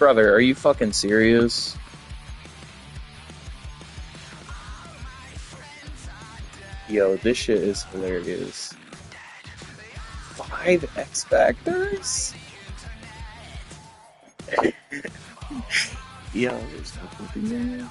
Brother, are you fucking serious? Yo, this shit is hilarious. 5 X Factors? Yo, there's no fucking there.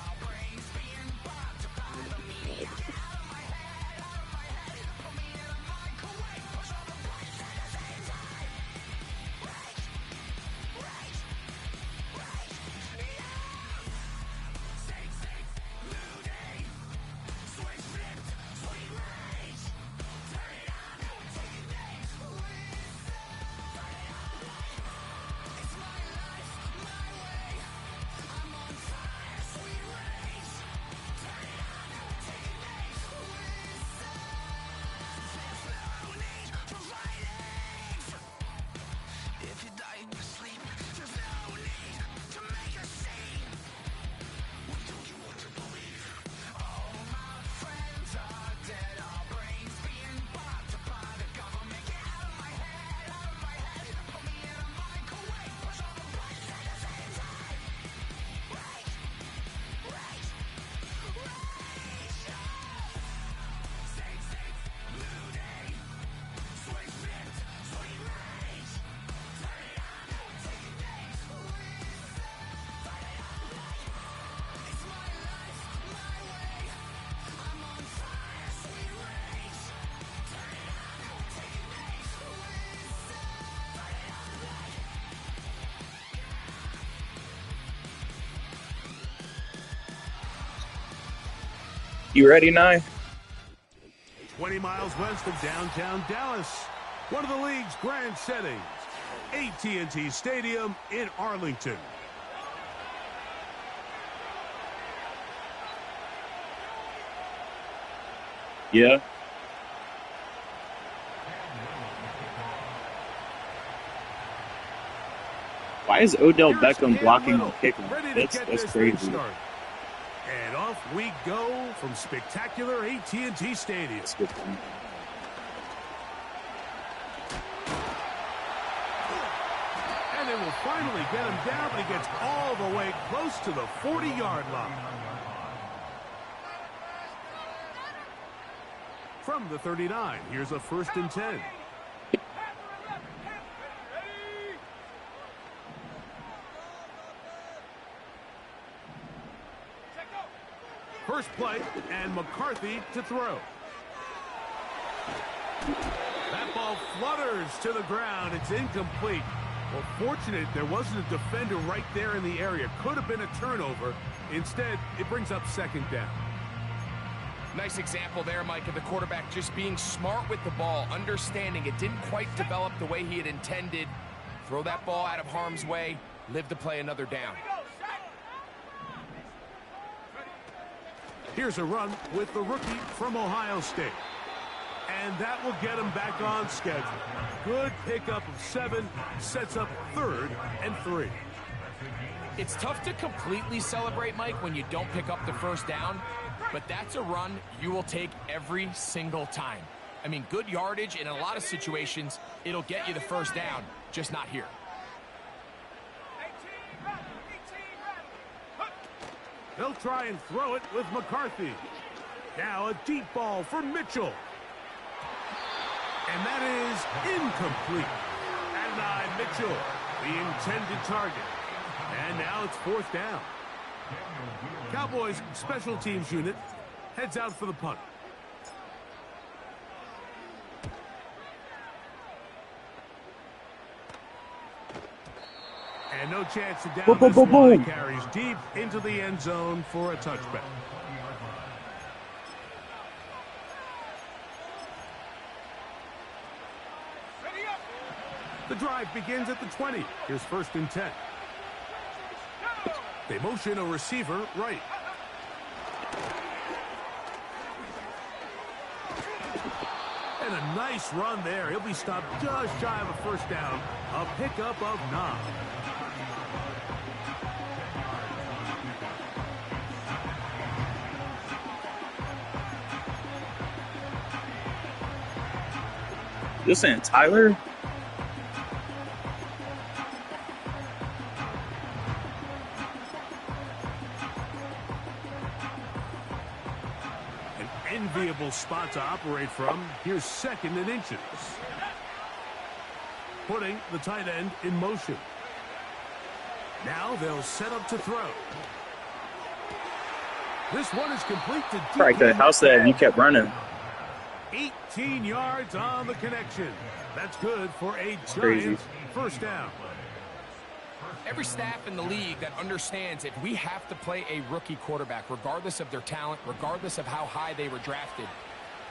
You ready, Nye? 20 miles west of downtown Dallas, one of the league's grand settings, AT&T Stadium in Arlington. Yeah. Why is Odell Beckham blocking the kick? That's crazy. And off we go from spectacular AT&T Stadium. And they will finally get him down, but he gets all the way close to the 40-yard line. From the 39, here's a 1st and 10. First play, and McCarthy to throw. That ball flutters to the ground. It's incomplete. Well, fortunate there wasn't a defender right there in the area. Could have been a turnover. Instead, it brings up 2nd down. Nice example there, Mike, of the quarterback just being smart with the ball, understanding it didn't quite develop the way he had intended. Throw that ball out of harm's way, live to play another down. Here's a run with the rookie from Ohio State. And that will get him back on schedule. Good pickup of 7, sets up 3rd and 3. It's tough to completely celebrate, Mike, when you don't pick up the 1st down, but that's a run you will take every single time. I mean, good yardage in a lot of situations, it'll get you the 1st down, just not here. They'll try and throw it with McCarthy. Now a deep ball for Mitchell. And that is incomplete. Adonai Mitchell, the intended target. And now it's 4th down. Cowboys special teams unit heads out for the punt. And no chance to down this one. Carries deep into the end zone for a touchback. The drive begins at the 20. Here's 1st and 10. They motion a receiver right. And a nice run there. He'll be stopped just shy of a 1st down. A pickup of 9. You're saying Tyler? spot to operate from. Here's 2nd and inches. Putting the tight end in motion. Now they'll set up to throw. This one is complete to DK. Like the house that you kept running. 18 yards on the connection. That's good for a crazy. Giants first down. Every staff in the league that understands if we have to play a rookie quarterback, regardless of their talent, regardless of how high they were drafted,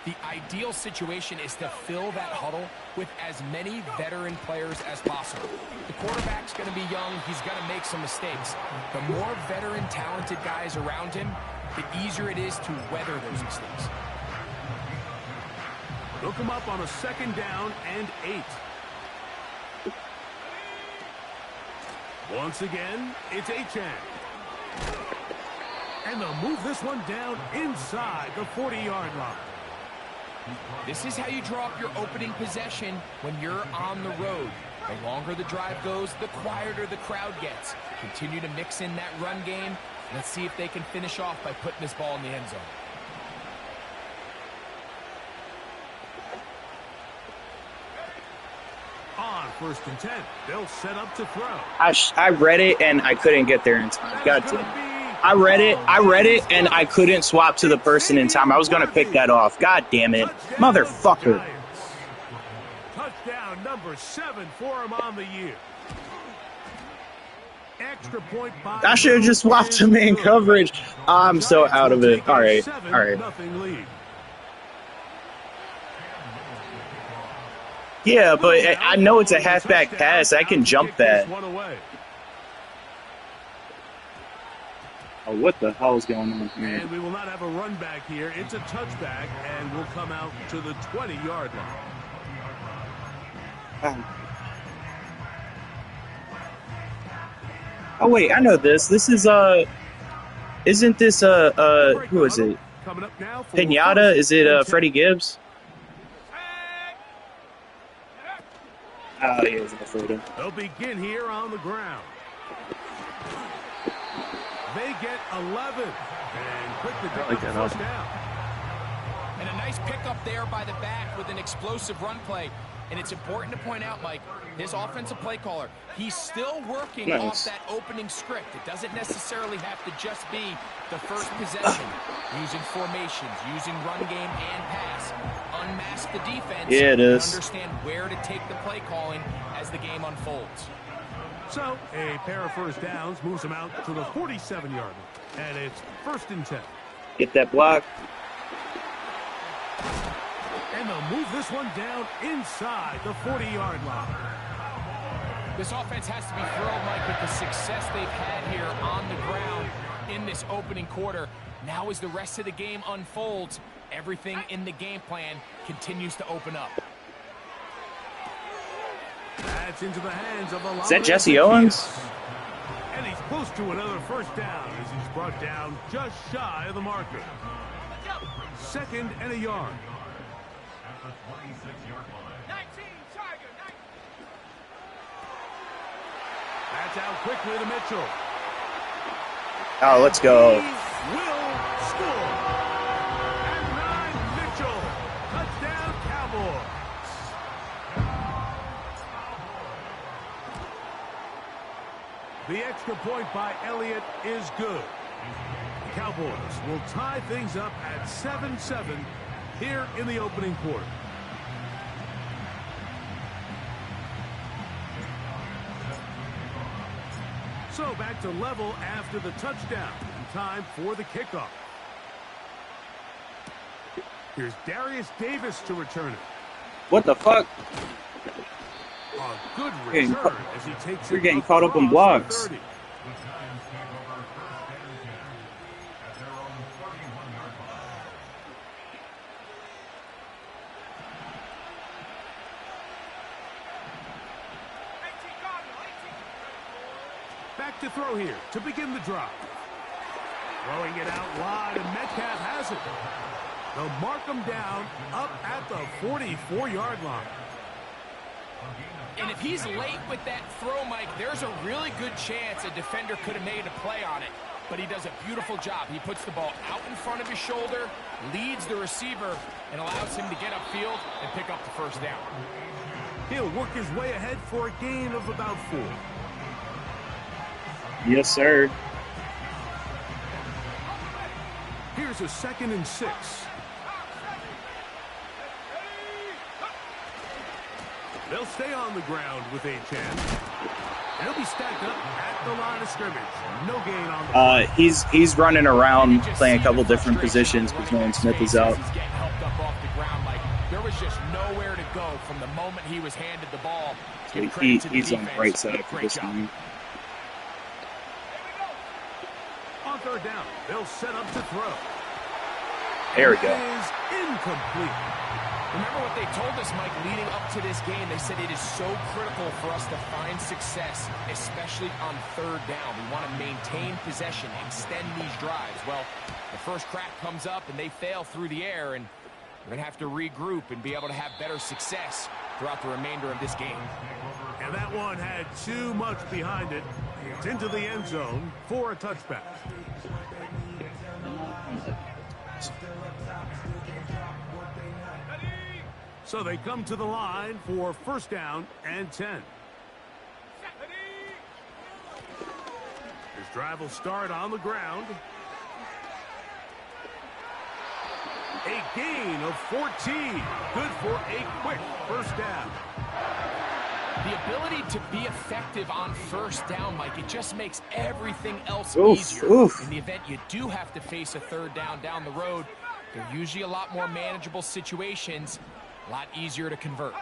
the ideal situation is to fill that huddle with as many veteran players as possible. The quarterback's going to be young. He's going to make some mistakes. The more veteran, talented guys around him, the easier it is to weather those mistakes. Look him up on a 2nd down and 8. Once again, it's Achane. And they'll move this one down inside the 40-yard line. This is how you draw up your opening possession when you're on the road. The longer the drive goes, the quieter the crowd gets. Continue to mix in that run game. Let's see if they can finish off by putting this ball in the end zone. On 1st and 10, they'll set up to throw. I read it and I couldn't get there in time. God damn. I read it, and I couldn't swap to the person in time. I was going to pick that off. God damn it. Motherfucker. Touchdown number 7 for him on the year. Extra point by I should have just swapped to man coverage. I'm so out of it. All right. Nothing lead. Yeah, but I know it's a halfback pass. I can jump that. Oh, what the hell is going on here? And we will not have a run back here. It's a touchback, and we'll come out to the 20-yard line. Oh, wait, I know this. This is, isn't this, who is it? Coming up now for Pinata? Is it, Freddie Gibbs? Oh, he was in the photo. They'll begin here on the ground. They get 11 and quick to pick up the first down. And a nice pickup there by the back with an explosive run play. And it's important to point out, Mike, his offensive play caller, he's still working off that opening script. It doesn't necessarily have to just be the first possession. Using formations, using run game and pass. Unmask the defense. Yeah, it is. And understand where to take the play calling as the game unfolds. So, a pair of first downs moves them out to the 47-yard line. And it's 1st and 10. Get that block. And they'll move this one down inside the 40-yard line. This offense has to be thrilled, Mike, with the success they've had here on the ground in this opening quarter. Now as the rest of the game unfolds, everything in the game plan continues to open up. That's into the hands of the Is that Jesse Owens? And he's close to another first down as he's brought down just shy of the marker. 2nd and a yard. That's out quickly to Mitchell. Oh, let's go. He will score. And 9, Mitchell. Touchdown, Cowboys. The extra point by Elliott is good. The Cowboys will tie things up at 7-7 here in the opening quarter. So back to level after the touchdown. And time for the kickoff. Here's Darius Davis to return it. What the fuck? A good return as he takes You're it getting caught up in blocks. 30. Back to throw here to begin the drive. Throwing it out wide, and Metcalf has it. They'll mark him down up at the 44-yard line. And if he's late with that throw, Mike, there's a really good chance a defender could have made a play on it. but he does a beautiful job. He puts the ball out in front of his shoulder, leads the receiver, and allows him to get upfield and pick up the first down. He'll work his way ahead for a gain of about 4. Yes, sir. Here's a 2nd and 6. They'll stay on the ground with a chance. He'll be stacked up at the line of scrimmage. No gain on the he's running around playing a couple different positions between Smith is out. He's getting helped up off the ground. Like, there was just nowhere to go from the moment he was handed the ball. So he's on the right side for this one. On 3rd down, they'll set up to throw. There we go. It is incomplete. Remember what they told us, Mike, leading up to this game. They said it is so critical for us to find success, especially on 3rd down. We want to maintain possession, extend these drives. Well, the first crack comes up and they fail through the air, and we're going to have to regroup and be able to have better success throughout the remainder of this game. And that one had too much behind it. It's into the end zone for a touchback. So they come to the line for 1st down and 10. His drive will start on the ground. A gain of 14. Good for a quick 1st down. The ability to be effective on 1st down, Mike, it just makes everything else easier. In the event you do have to face a 3rd down the road, they're usually a lot more manageable situations, a lot easier to convert.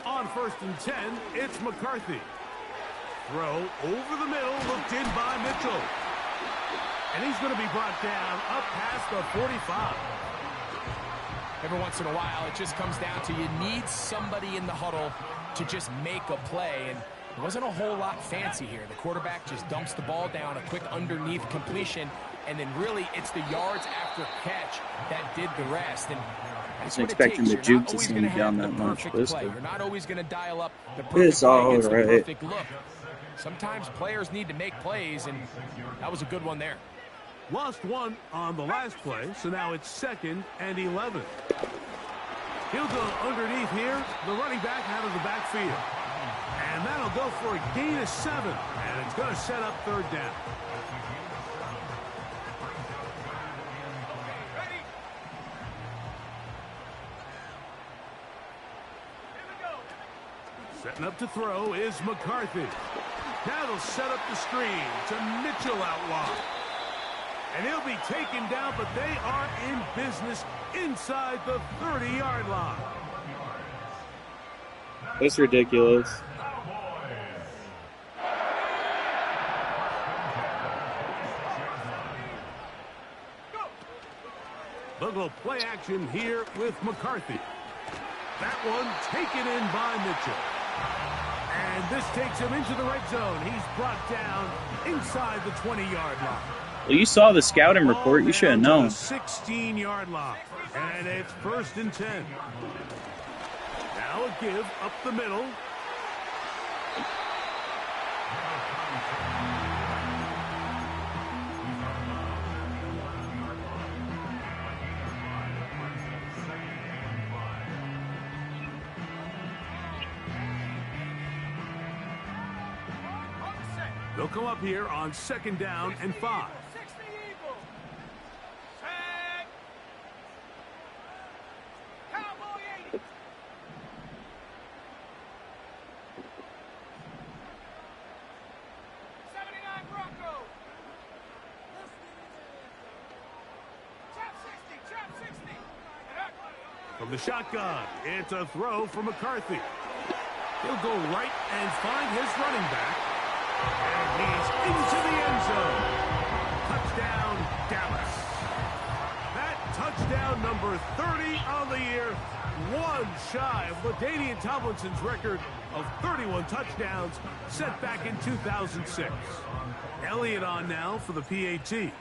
On 1st and 10, it's McCarthy. Throw over the middle, looked in by Mitchell. And he's going to be brought down up past the 45. Every once in a while, it just comes down to you need somebody in the huddle to just make a play, and it wasn't a whole lot fancy here. The quarterback just dumps the ball down, a quick underneath completion, and then really it's the yards after catch that did the rest. And I was expecting the juke to send down that much. You're not always going to dial up the perfect play against the perfect look. Sometimes players need to make plays, and that was a good one there. Lost one on the last play, so now it's 2nd and 11. He'll go underneath here, the running back out of the backfield. And that'll go for a gain of 7, and it's going to set up 3rd down. Setting up to throw is McCarthy. Now they'll set up the screen to Mitchell out wide. And he'll be taken down, but they are in business inside the 30-yard line. That's ridiculous. They'll go play action here with McCarthy. That one taken in by Mitchell. And this takes him into the red zone. He's brought down inside the 20-yard line. Well, you saw the scouting report. You should have known. 16-yard line. And it's 1st and 10. Now a give up the middle. They'll come up here on 2nd down and 5. From the shotgun, it's a throw for McCarthy. He'll go right and find his running back. And he's into the end zone. Touchdown, Dallas. That touchdown number 30 on the year, one shy of LaDainian Tomlinson's record of 31 touchdowns set back in 2006. Elliott on now for the PAT.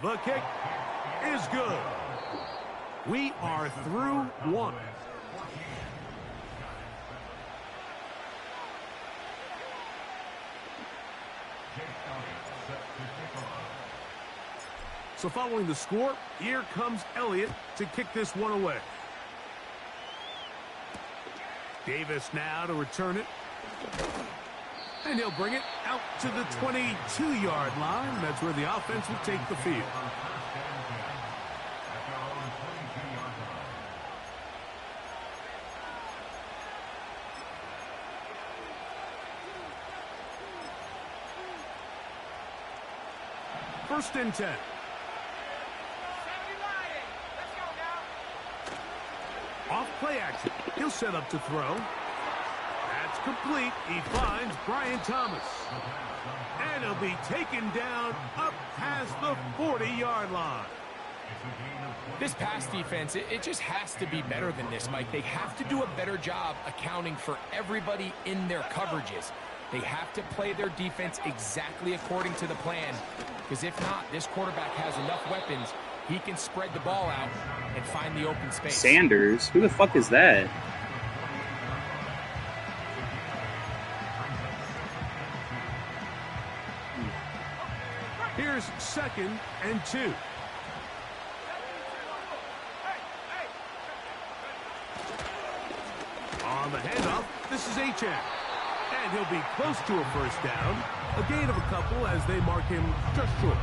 The kick is good. We are through one. So following the score, here comes Elliott to kick this one away. Davis now to return it. And he'll bring it out to the 22-yard line. That's where the offense will take the field. First and 10. Off play action. He'll set up to throw. That's complete. He finds Brian Thomas. And he'll be taken down up past the 40-yard line. This pass defense, it just has to be better than this, Mike. They have to do a better job accounting for everybody in their coverages. They have to play their defense exactly according to the plan. Because if not, this quarterback has enough weapons. He can spread the ball out and find the open space. Sanders? Who the fuck is that? Here's 2nd and 2. On the handoff, this is Achane. And he'll be close to a first down. A gain of a couple as they mark him just short.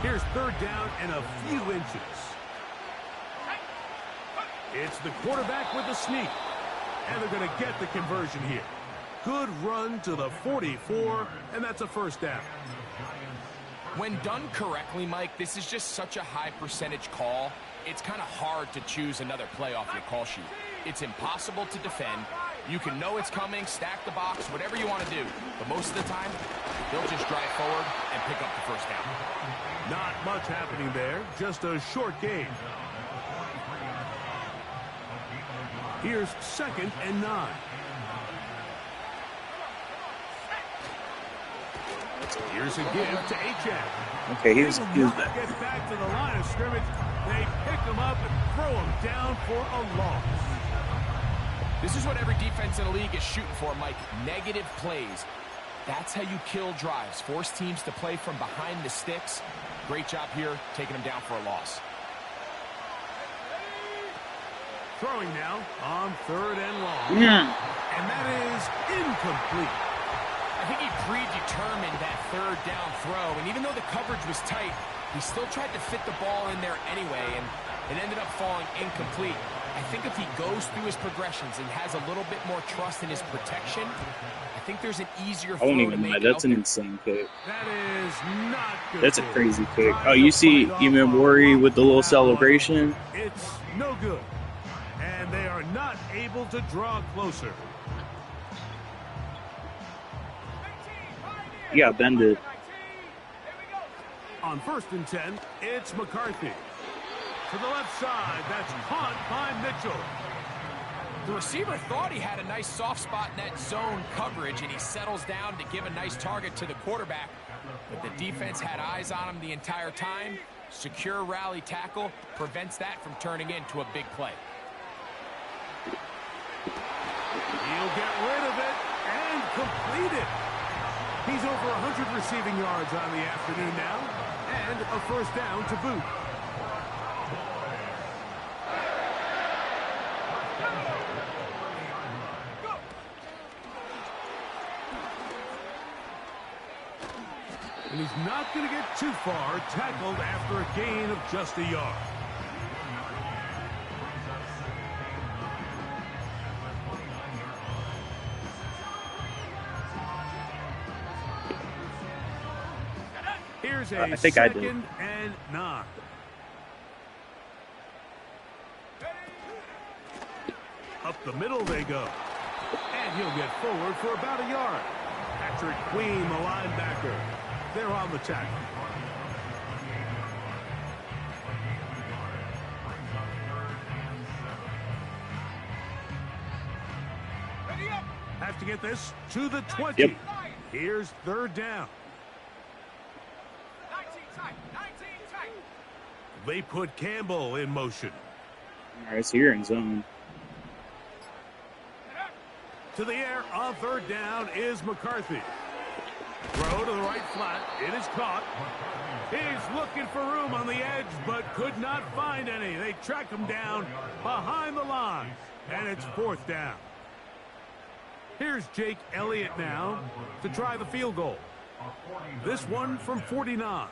Here's 3rd down and a few inches. It's the quarterback with the sneak. And they're going to get the conversion here. Good run to the 44, and that's a first down. When done correctly, Mike, this is just such a high percentage call. It's kind of hard to choose another play off your call sheet. It's impossible to defend. You can know it's coming, stack the box, whatever you want to do. But most of the time, they'll just drive forward and pick up the first down. Not much happening there, just a short gain. Here's 2nd and 9. Here's a give to Achane. Okay, he was Get back. back to the line of scrimmage. They pick him up and throw him down for a loss. This is what every defense in the league is shooting for, Mike. Negative plays. That's how you kill drives. Force teams to play from behind the sticks. Great job here, taking them down for a loss. Throwing now on 3rd and long. And that is incomplete. I think he predetermined that 3rd down throw, and even though the coverage was tight, he still tried to fit the ball in there anyway, and it ended up falling incomplete. I think if he goes through his progressions and has a little bit more trust in his protection, I think there's an easier throw I won't to even lie. make. That's an insane kick. That is not good. That's a crazy kick. Oh, you see Imamori with the little celebration? It's no good. And they are not able to draw closer. You got bended. On 1st and 10, it's McCarthy. To the left side, that's caught by Mitchell. The receiver thought he had a nice soft spot in that zone coverage, and he settles down to give a nice target to the quarterback. But the defense had eyes on him the entire time. Secure rally tackle prevents that from turning into a big play. He'll get rid of it and complete it. He's over 100 receiving yards on the afternoon now, and a first down to boot. And he's not going to get too far, tackled after a gain of just a yard. Here's a I think I did. 2nd and 9. Up the middle they go. And he'll get forward for about a yard. Patrick Queen, the linebacker. They're on the tackle. Have to get this to the 20. Yep. Here's 3rd down. They put Campbell in motion. All right, so you're in zone. To the air on 3rd down is McCarthy. Throw to the right flat. It is caught. He's looking for room on the edge, but could not find any. They track him down behind the line, and it's 4th down. Here's Jake Elliott now to try the field goal. This one from 49.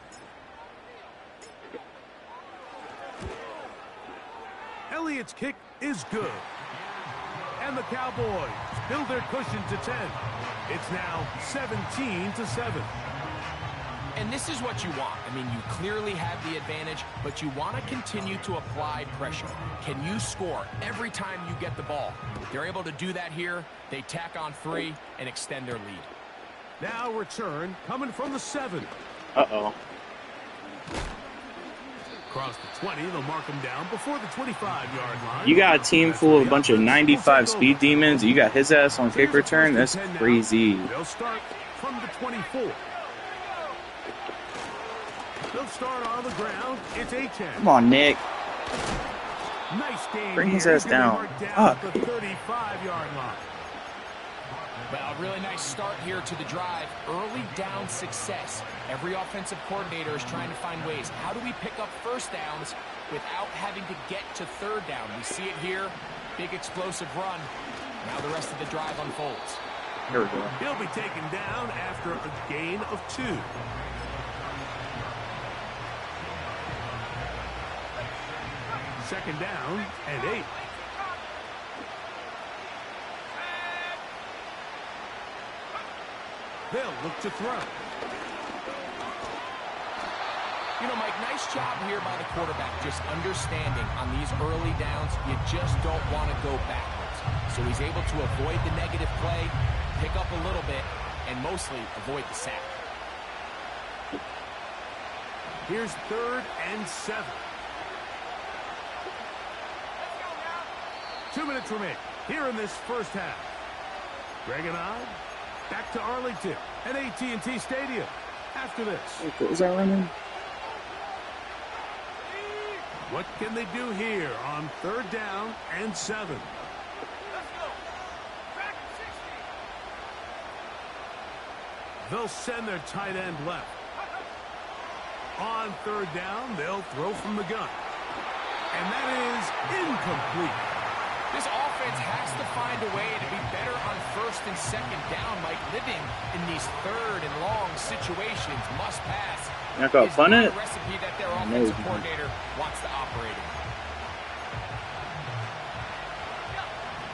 Elliott's kick is good. And the Cowboys build their cushion to 10. It's now 17-7. And this is what you want. I mean, you clearly have the advantage, but you want to continue to apply pressure. Can you score every time you get the ball? They're able to do that here. They tack on 3 and extend their lead. Now return coming from the 7. Uh-oh. Across the 20, they'll mark him down before the 25-yard line. You got a team full of a bunch of 95 speed demons. You got his ass on kick return. That's crazy. They'll start from the 24. They'll start on the ground. It's A-10. Come on, Nick. Nice game. Bring his ass down. Fuck. The 35-yard line. Well, a really nice start here to the drive. Early down success. Every offensive coordinator is trying to find ways. How do we pick up first downs without having to get to 3rd down? We see it here. Big explosive run. Now the rest of the drive unfolds. Here we go. He'll be taken down after a gain of 2. Second down and 8. They'll look to throw. You know, Mike, nice job here by the quarterback, just understanding on these early downs, you just don't want to go backwards. So he's able to avoid the negative play, pick up a little bit, and mostly avoid the sack. Here's 3rd and 7. 2 minutes remain here in this first half. Greg and I back to Arlington at AT&T Stadium after this. What was that running? What can they do here on 3rd down and 7? They'll send their tight end left. On 3rd down, they'll throw from the gun. And that is incomplete. This offense has to find a way to be better on 1st and 2nd down, Mike. Living in these 3rd and long situations, must pass. Not gonna fun it? A recipe that their offensive coordinator wants to operate in.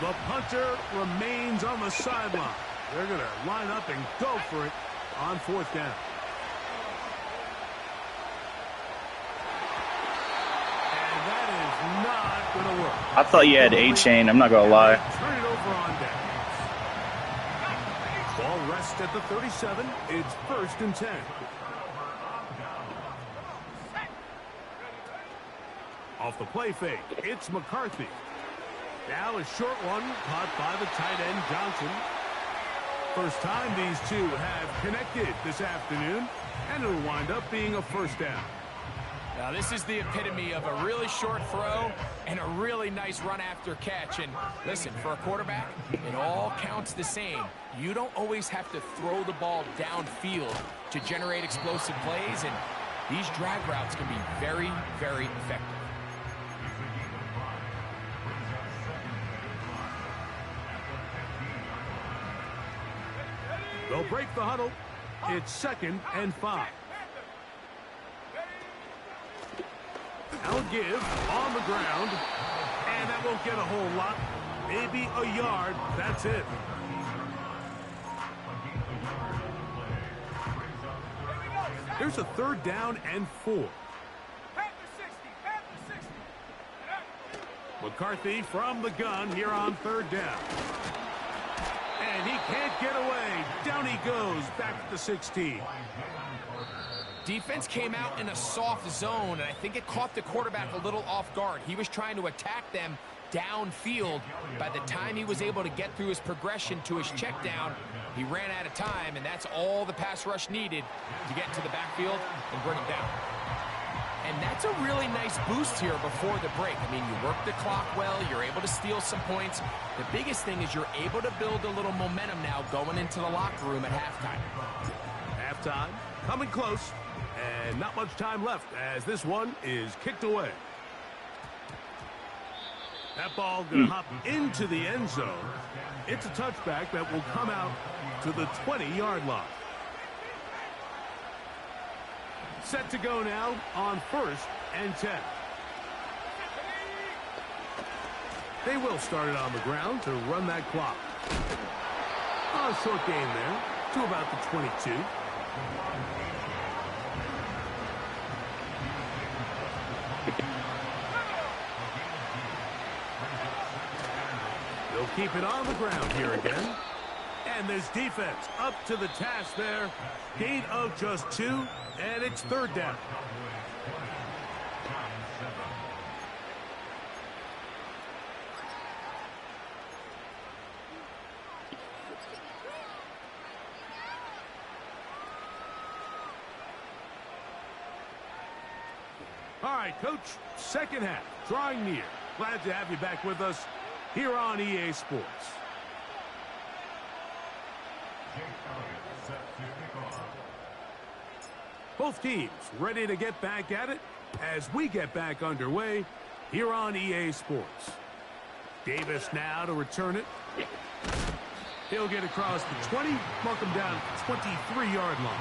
The punter remains on the sideline. They're going to line up and go for it on 4th down. And that is not going to work. I thought you had A-chain. I'm not gonna lie. Turn it over on down. Ball rests at the 37. It's 1st and 10. Off the play fake, it's McCarthy. Now a short one caught by the tight end Johnson. First time these two have connected this afternoon, and it'll wind up being a 1st down. Now this is the epitome of a really short throw and a really nice run after catch. And listen, for a quarterback, it all counts the same. You don't always have to throw the ball downfield to generate explosive plays, and these drag routes can be very, very effective. They'll break the huddle. It's 2nd and 5. Now give on the ground. And that won't get a whole lot. Maybe a yard. That's it. Here's a 3rd down and 4. McCarthy from the gun here on 3rd down. And he can't get away. Down he goes back to the 16. Defense came out in a soft zone, and I think it caught the quarterback a little off guard. He was trying to attack them downfield. By the time he was able to get through his progression to his check down, he ran out of time, and that's all the pass rush needed to get into the backfield and bring him down. And that's a really nice boost here before the break. I mean, you work the clock well, you're able to steal some points. The biggest thing is you're able to build a little momentum now going into the locker room at halftime. time. Coming close. And not much time left as this one is kicked away. That ball going to hop into the end zone. It's a touchback that will come out to the 20-yard line. Set to go now on 1st and 10. They will start it on the ground to run that clock. A short gain there to about the 22. They'll keep it on the ground here again. And this defense up to the task there. Gain of just 2, and it's 3rd down. All right, Coach, second half, drawing near. Glad to have you back with us here on EA Sports. Both teams ready to get back at it as we get back underway here on EA Sports. Davis now to return it. He'll get across the 20, mark him down at the 23-yard line.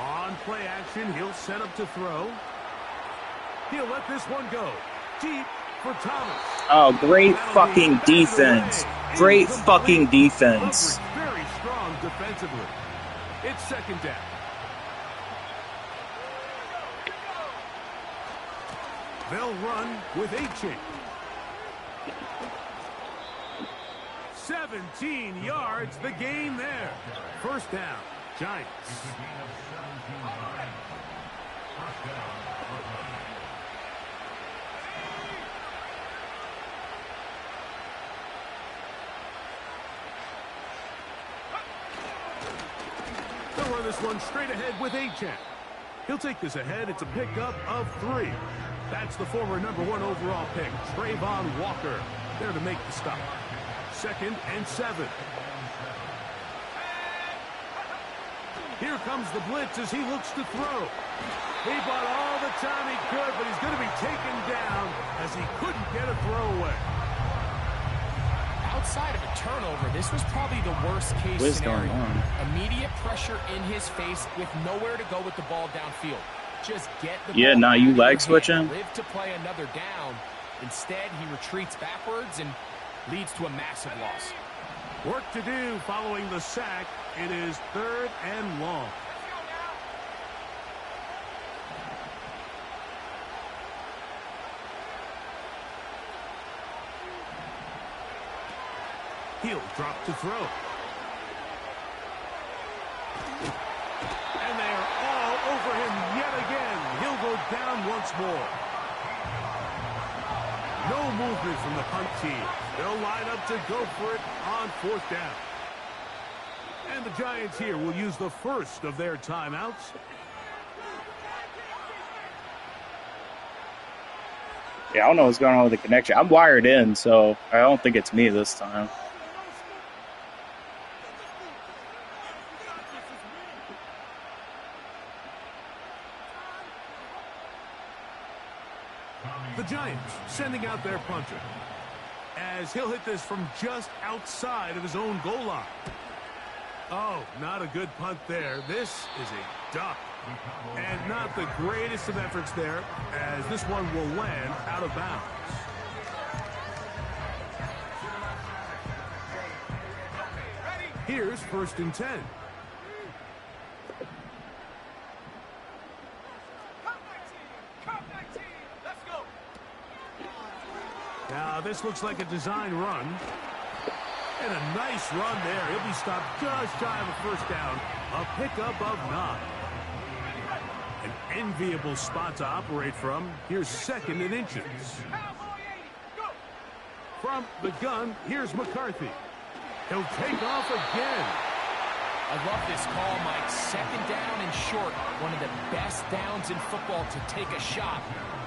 On play action, he'll set up to throw. He'll let this one go. Deep for Thomas. Oh, great fucking defense. Great fucking defense. Very strong defensively. It's 2nd down. They'll run with 8 17 yards, the gain there. 1st down, Giants. They'll run this one straight ahead with Achane. He'll take this ahead. It's a pickup of 3. That's the former #1 overall pick, Trayvon Walker, there to make the stop. 2nd and 7. Here comes the blitz as he looks to throw. He bought all the time he could, but he's going to be taken down as he couldn't get a throw away. Outside of a turnover, this was probably the worst case scenario. Immediate pressure in his face with nowhere to go with the ball downfield. Just get the ball. Now you leg switching. Live to play another down. Instead, he retreats backwards and leads to a massive loss. Work to do following the sack. It is 3rd and long. He'll drop to throw. And they are all over him yet again. He'll go down once more. No movement from the punt team. They'll line up to go for it on 4th down. And the Giants here will use the first of their timeouts. Yeah, I don't know what's going on with the connection. I'm wired in, so I don't think it's me this time. The Giants sending out their punter as he'll hit this from just outside of his own goal line. Oh, not a good punt there. This is a duck. And not the greatest of efforts there as this one will land out of bounds. Here's 1st and 10. Now this looks like a design run. And a nice run there. He'll be stopped just shy of a 1st down. A pickup of 9. An enviable spot to operate from. Here's 2nd and inches. From the gun, here's McCarthy. He'll take off again. I love this call, Mike. Second down and short. One of the best downs in football to take a shot.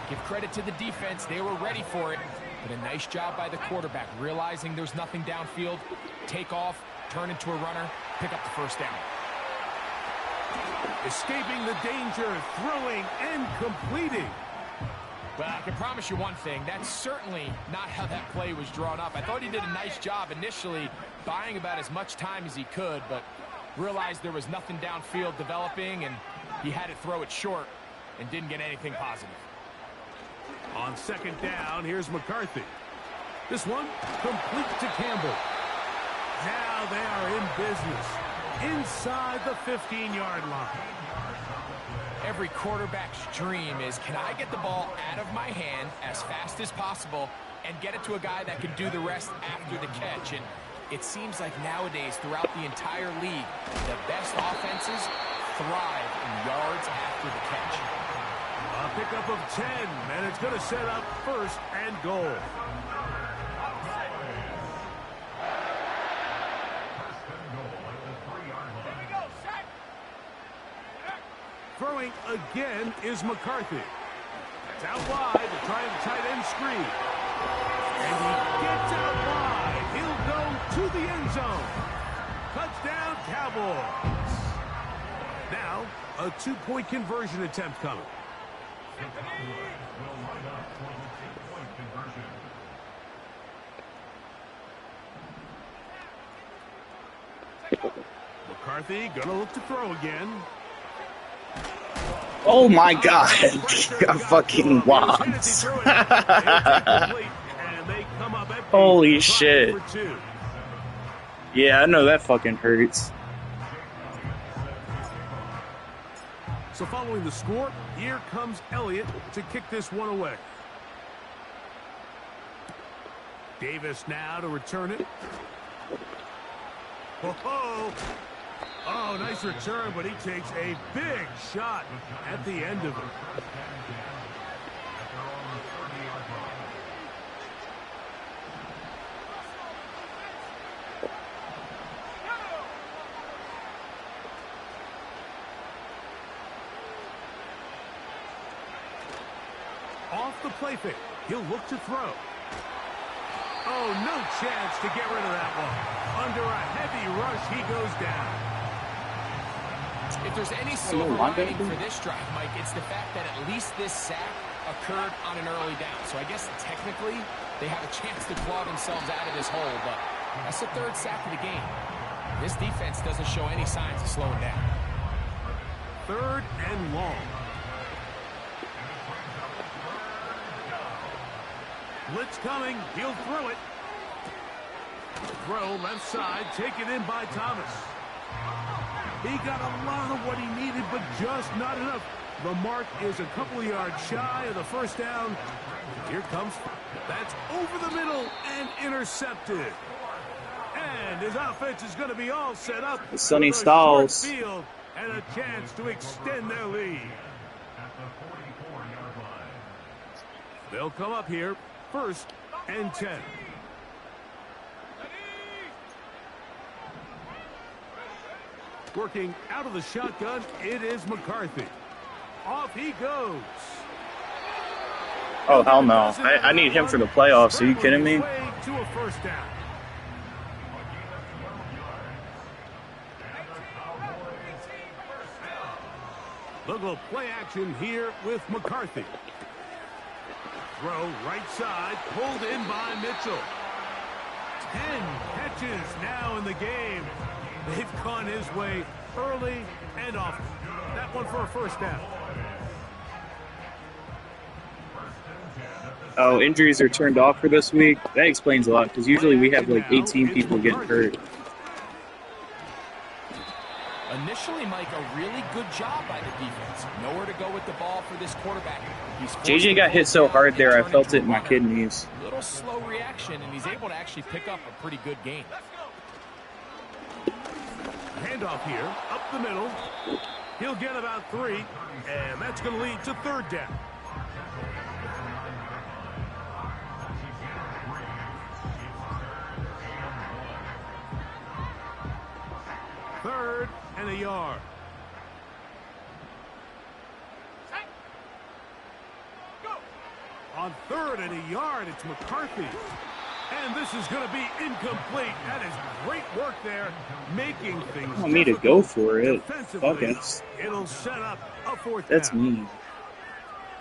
Give credit to the defense. They were ready for it. But a nice job by the quarterback, realizing there's nothing downfield. Take off, turn into a runner, pick up the first down. Escaping the danger, throwing and completing. Well, I can promise you one thing. That's certainly not how that play was drawn up. I thought he did a nice job initially buying about as much time as he could, but realized there was nothing downfield developing, and he had to throw it short and didn't get anything positive. On second down, here's McCarthy. This one complete to Campbell. Now they are in business inside the 15-yard line. Every quarterback's dream is, can I get the ball out of my hand as fast as possible and get it to a guy that can do the rest after the catch? And it seems like nowadays, throughout the entire league, the best offenses thrive in yards after the catch. A pickup of 10, and it's going to set up first and goal. Throwing again is McCarthy. It's out wide to try the tight end screen. And he gets out wide. He'll go to the end zone. Touchdown, Cowboys. Now, a two-point conversion attempt coming. McCarthy gonna look to throw again. Oh my God! Got fucking wobbs. Holy shit! Yeah, I know that fucking hurts. So following the score, here comes Elliott to kick this one away. Davis now to return it. Oh, nice return, but he takes a big shot at the end of it. Off the play fake. He'll look to throw. Oh, no chance to get rid of that one. Under a heavy rush, he goes down. If there's any silver lining for this drive, Mike, it's the fact that at least this sack occurred on an early down. So I guess technically they have a chance to claw themselves out of this hole, but that's the third sack of the game. This defense doesn't show any signs of slowing down. Third and long. Blitz coming. He'll throw it. Throw left side. Taken in by Thomas. He got a lot of what he needed, but just not enough. The mark is a couple of yards shy of the first down. Here comes. That's over the middle and intercepted. And his offense is going to be all set up. Sonny Styles. Field and a chance to extend their lead. They'll come up here. First and 10. Working out of the shotgun, it is McCarthy. Off he goes. Oh, hell no. I need him for the playoffs. Are you kidding me? To a first down. Look at play action here with McCarthy. Throw right side, pulled in by Mitchell. 10 catches now in the game. They've gone his way early and often. That one for a first down. Oh, injuries are turned off for this week. That explains a lot, because usually we have like 18 people getting hurt. Initially, Mike, a really good job by the defense. Nowhere to go with the ball for this quarterback. JJ got hit so hard there, I felt it in my kidneys. Little slow reaction, and he's able to actually pick up a pretty good game. Handoff here, up the middle. He'll get about 3, and that's going to lead to third down. Third and a yard. On 3rd and a yard, it's McCarthy. And this is going to be incomplete. That is great work there, making things I want me to go for it. Fuck it. It'll set up a 4th That's down. me.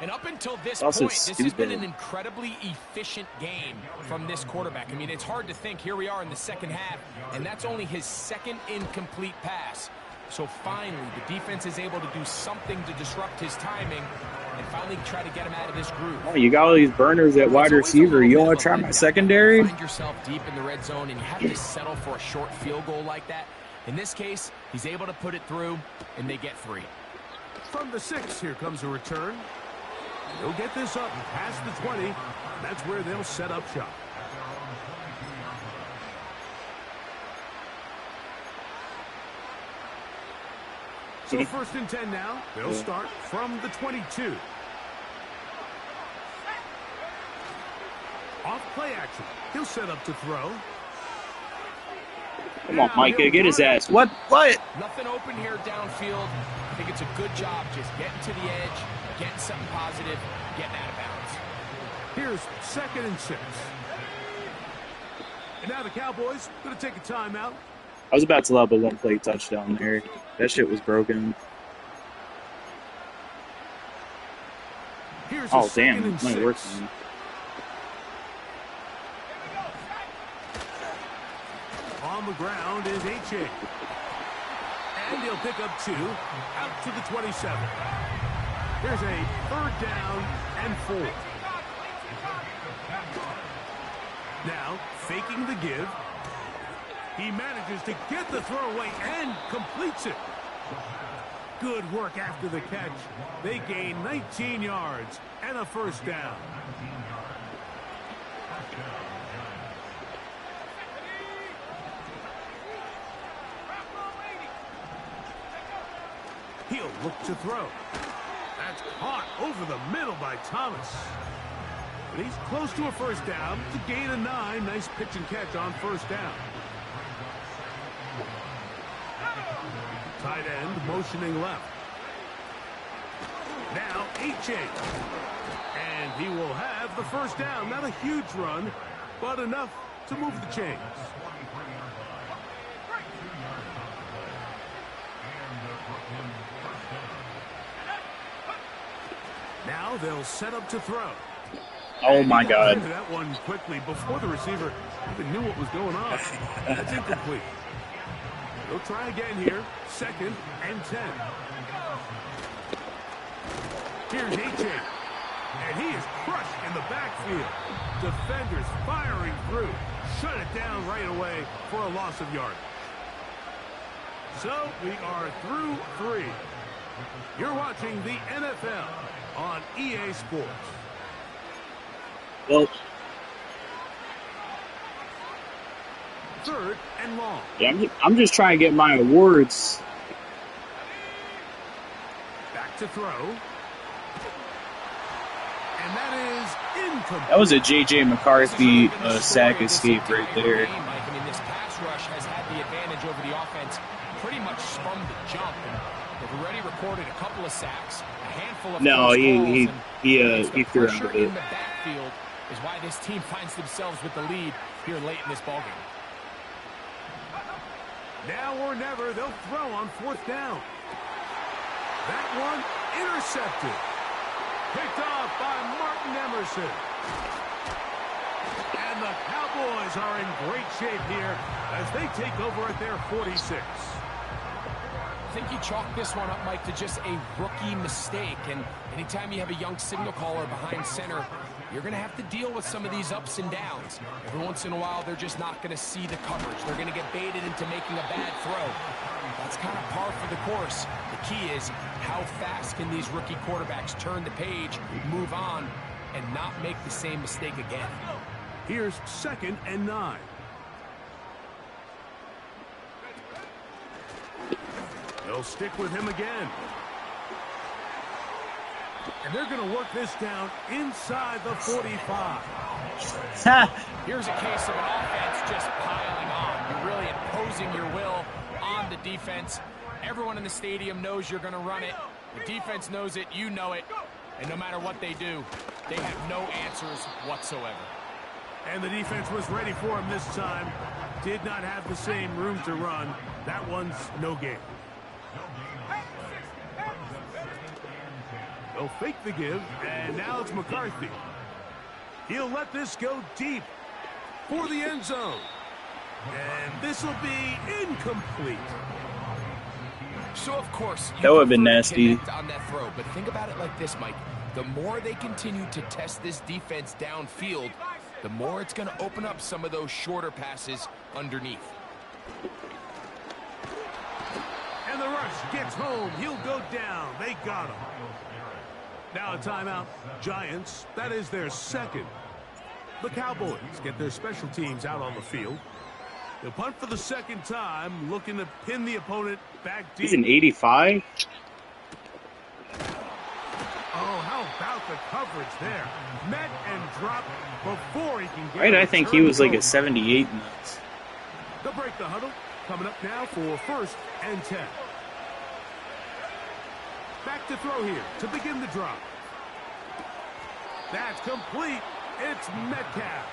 And up until this Also point, this has been stupid. an incredibly efficient game from this quarterback. I mean, it's hard to think. Here we are in the second half, and that's only his 2nd incomplete pass. So finally, the defense is able to do something to disrupt his timing and finally try to get him out of this groove. Oh, you got all these burners at wide receiver. You want to try my secondary? You find yourself deep in the red zone, and you have to settle for a short field goal like that. In this case, he's able to put it through, and they get 3. From the 6, here comes a return. They'll get this up past the 20. That's where they'll set up shop. So 1st and 10 now. They'll start from the 22. Off play action. He'll set up to throw. Come on, Micah, get his ass. What? What? Nothing open here downfield. I think it's a good job just getting to the edge, getting something positive, getting out of bounds. Here's 2nd and 6. And now the Cowboys going to take a timeout. I was about to lob a one-play touchdown there. That shit was broken. Here's Oh, a 2nd damn. and It's not 6. working. On the ground is H.A. And he'll pick up 2 out to the 27. Here's a 3rd down and 4. Now, faking the give. He manages to get the throw away and completes it. Good work after the catch. They gain 19 yards and a 1st down. He'll look to throw. That's caught over the middle by Thomas. But he's close to a 1st down to gain a 9. Nice pitch and catch on 1st down. Tight end motioning left. Now H.A. And he will have the 1st down. Not a huge run, but enough to move the chains. Now they'll set up to throw. Oh, my God. That one quickly before the receiver even knew what was going on. That's incomplete. They'll try again here. 2nd and 10. Here's H.A. And he is crushed in the backfield. Defenders firing through. Shut it down right away for a loss of yardage. So we are through 3. You're watching the NFL on EA Sports. Well, 3rd and long. yeah, I'm just trying to get my awards. Back to throw. And that is incomplete. That was a J.J. McCarthy sack escape right there. I mean, this pass rush has had the advantage over the offense pretty much from the jump. And they've already recorded a couple of sacks, a handful of No, close he calls, threw under in it. the backfield is why this team finds themselves with the lead here late in this ballgame. Now or never, they'll throw on 4th down. That one intercepted. Picked off by Martin Emerson. And the Cowboys are in great shape here as they take over at their 46. I think you chalk this one up, Mike, to just a rookie mistake. And anytime you have a young signal caller behind center, you're going to have to deal with some of these ups and downs. Every once in a while, they're just not going to see the coverage. They're going to get baited into making a bad throw. That's kind of par for the course. The key is how fast can these rookie quarterbacks turn the page, move on, and not make the same mistake again. Here's 2nd and 9. They'll stick with him again. And they're going to work this down inside the 45. Here's a case of an offense just piling on. You're really imposing your will on the defense, Everyone in the stadium knows you're going to run it. The defense knows it. You know it. And no matter what they do, they have no answers whatsoever. And the defense was ready for him this time. Did not have the same room to run. That one's no gain. They'll fake the give, and now it's McCarthy. He'll let this go deep for the end zone. And this will be incomplete. So, of course, that would have been nasty on that throw. But think about it like this, Mike. The more they continue to test this defense downfield, the more it's going to open up some of those shorter passes underneath. And the rush gets home. He'll go down. They got him. Now a timeout. Giants, that is their second. The Cowboys get their special teams out on the field. They'll punt for the second time, looking to pin the opponent back deep. He's an 85? Oh, how about the coverage there? Met and dropped before he can get Right, I think he was like a 78 in this. They'll break the huddle. Coming up now for 1st and 10. Back to throw here to begin the drop. That's complete. It's Metcalf.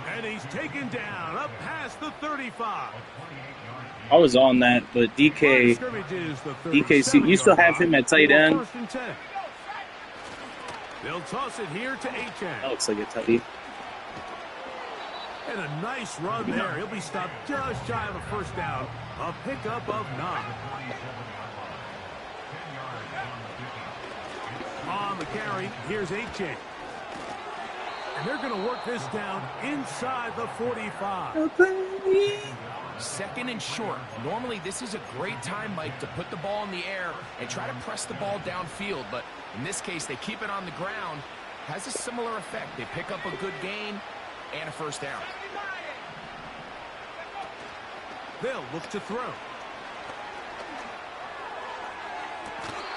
And he's taken down up past the 35. I was on that, but DK, you still have him at tight end? They'll toss it here to HN. That looks like a tutty. And a nice run there. He'll be stopped just shy of a first down. A pickup of 9. On the carry, here's HN. And they're going to work this down inside the 45. Second and short. Normally, this is a great time, Mike, to put the ball in the air and try to press the ball downfield. But in this case, they keep it on the ground. Has a similar effect. They pick up a good gain and a first down. They'll look to throw.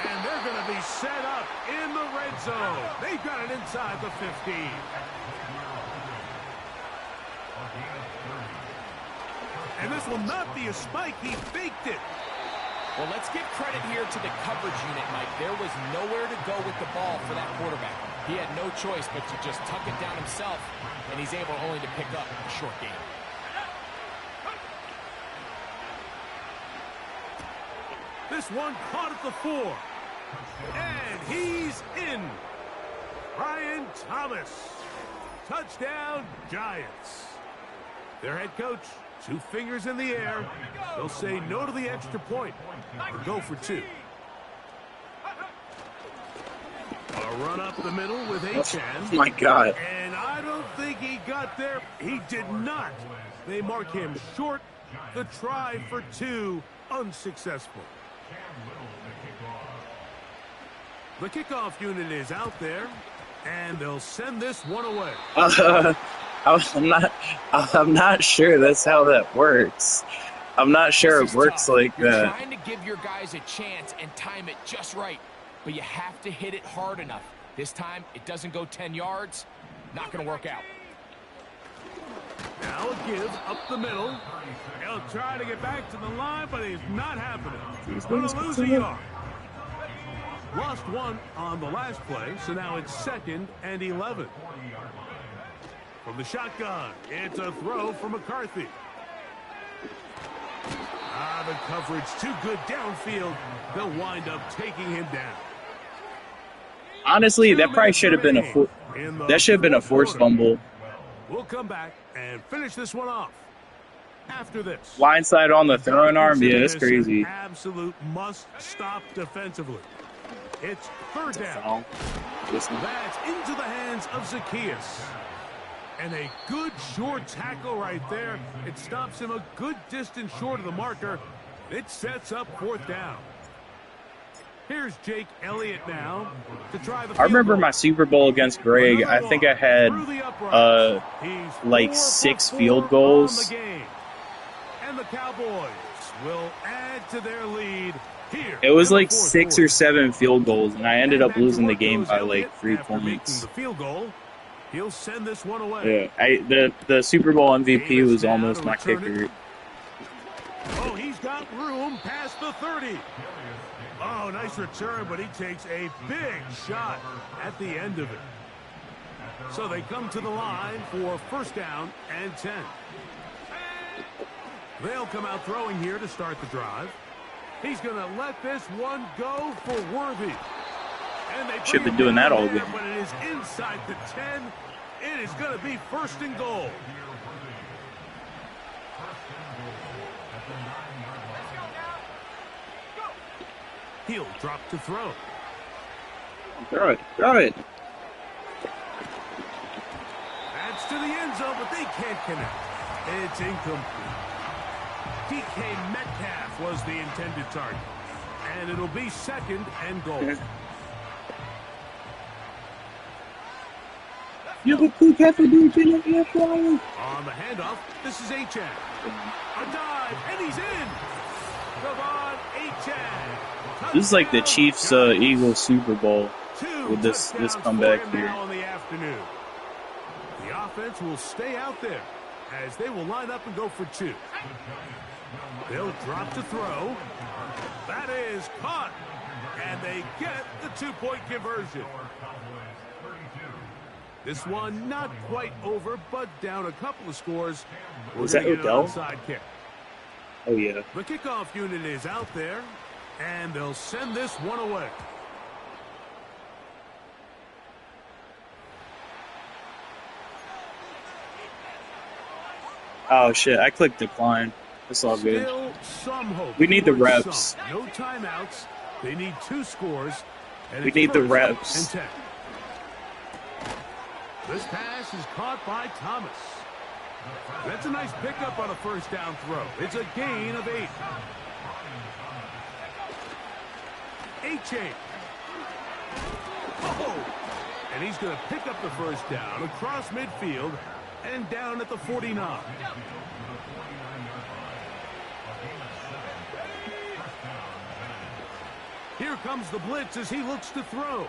And they're going to be set up in the red zone. They've got it inside the 15. And this will not be a spike. He faked it. Well, let's give credit here to the coverage unit, Mike. There was nowhere to go with the ball for that quarterback. He had no choice but to just tuck it down himself, and he's able only to pick up a short gain. This one caught at the 4. And he's in. Brian Thomas. Touchdown, Giants. Their head coach, 2 fingers in the air. They'll say no to the extra point and go for 2. A run up the middle with HN. Oh my God. And I don't think he got there. He did not. They mark him short. The try for 2, unsuccessful. The kickoff unit is out there, and they'll send this one away. I'm not sure that's how that works. I'm not sure it works like You're that. trying to give your guys a chance and time it just right, but you have to hit it hard enough. This time, it doesn't go 10 yards. Not going to work out. Now a give up the middle. He'll try to get back to the line, but it's not happening. He's going to lose a yard. Lost 1 on the last play, so now it's 2nd and 11. From the shotgun, it's a throw for McCarthy. The coverage too good downfield. They'll wind up taking him down. Honestly, that probably should have been a forced fumble. We'll come back and finish this one off after this. Blindside on the throwing arm, yeah, that's crazy. Absolute must stop defensively. It's 3rd down. That's into the hands of Zacchaeus. And a good short tackle right there. It stops him a good distance short of the marker. It sets up 4th down. Here's Jake Elliott now to try the field I remember goal. my Super Bowl against Greg. I think I had like 6 field goals. And the Cowboys will add to their lead here. It was like 6 or 7 field goals, and I ended up losing the game by like 3 points. The field goal, he'll send this one away. Yeah, the Super Bowl MVP was almost my kicker. Oh, he's got room past the 30. Oh, nice return, but he takes a big shot at the end of it. So they come to the line for first down and 10. They'll come out throwing here to start the drive. He's going to let this one go for Worthy. And they should be doing that all game. But it is inside the 10. It is going to be first and goal. He'll drop to throw. Throw it. Throw it. That's to the end zone, but they can't connect. It's incomplete. DK Metcalf was the intended target. And it'll be second and goal. You have a cool cafe doing on the handoff, this is Achan. A dive, and he's in. Devon Achan. This is like the Chiefs Eagles Super Bowl with this comeback here. On the afternoon. The offense will stay out there as they will line up and go for 2. They'll drop to throw. That is caught. And they get the 2-point conversion. This one not quite over, but down a couple of scores. Was that Odell? Kick. Oh, yeah. The kickoff unit is out there, and they'll send this one away. Oh, shit. I clicked decline. It's all good. Still some hope. We need the reps. No timeouts. They need 2 scores. And we need the reps. And 10. This pass is caught by Thomas. That's a nice pickup on a first down throw. It's a gain of 8. Achan. Oh! And he's going to pick up the first down across midfield and down at the 49. Here comes the blitz as he looks to throw.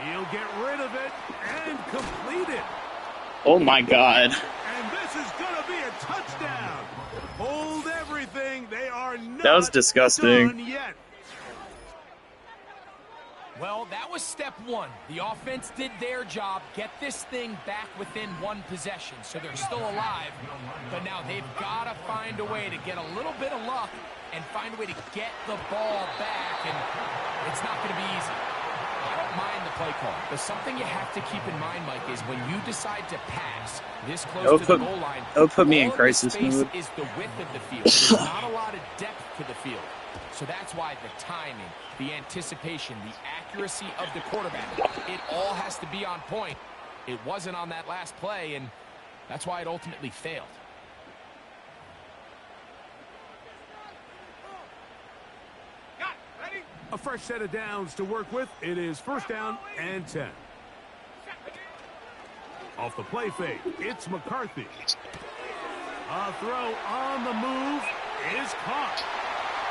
He'll get rid of it and complete it. Oh, my God. And this is going to be a touchdown. Hold everything. They are not that was disgusting. Done yet. Well, that was step 1. The offense did their job, get this thing back within 1 possession, so they're still alive. But now they've got to find a way to get a little bit of luck and find a way to get the ball back, and it's not going to be easy. I don't mind the play call, but something you have to keep in mind, Mike, is when you decide to pass this close to the goal line, it'll put me in crisis mode. Is the width of the field. There's not a lot of depth to the field. So that's why the timing, the anticipation, the accuracy of the quarterback, it all has to be on point. It wasn't on that last play, and that's why it ultimately failed. A fresh set of downs to work with. It is first down and 10. Off the play fake, it's McCarthy. A throw on the move is caught.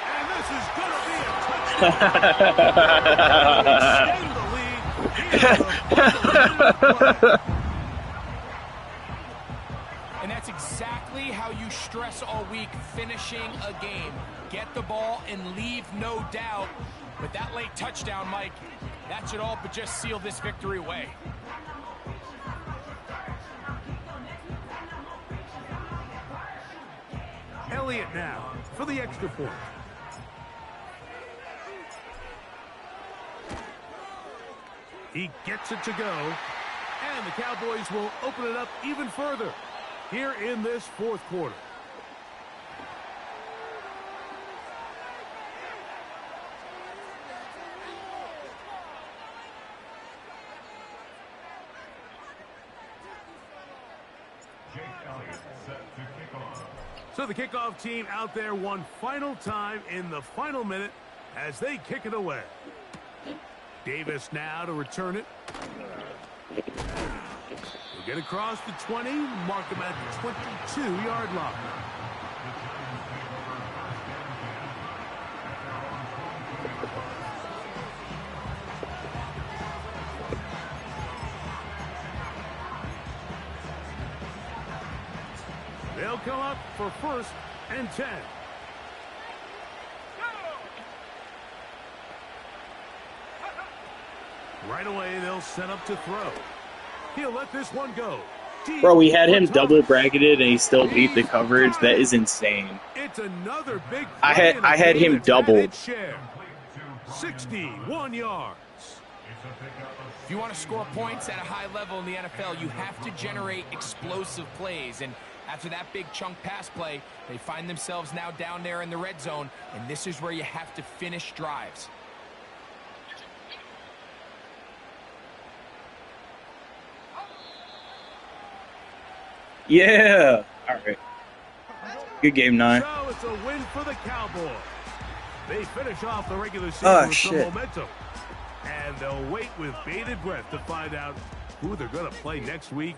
And this is going to be a touchdown. And that's exactly how you stress all week, finishing a game. Get the ball and leave no doubt. But that late touchdown, Mike, that should all but just seal this victory away. Elliott now for the extra point. He gets it to go, and the Cowboys will open it up even further here in this 4th quarter. So the kickoff team out there one final time in the final minute as they kick it away. Davis now to return it. We'll get across the 20, mark him at the 22-yard line. They'll come up for 1st and 10. Right away, they'll set up to throw. He'll let this one go. Bro, we had him double bracketed and he still beat the coverage. That is insane. It's another big I had him doubled. 61 yards. If you want to score points at a high level in the NFL, you have to generate explosive plays. And after that big chunk pass play, they find themselves now down there in the red zone. And this is where you have to finish drives. Yeah. All right. Good game, 9. So it's a win for the Cowboys. They finish off the regular season with some momentum. And they'll wait with bated breath to find out who they're going to play next week.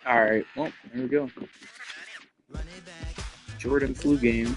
All right. Well, there we go. Jordan flu game.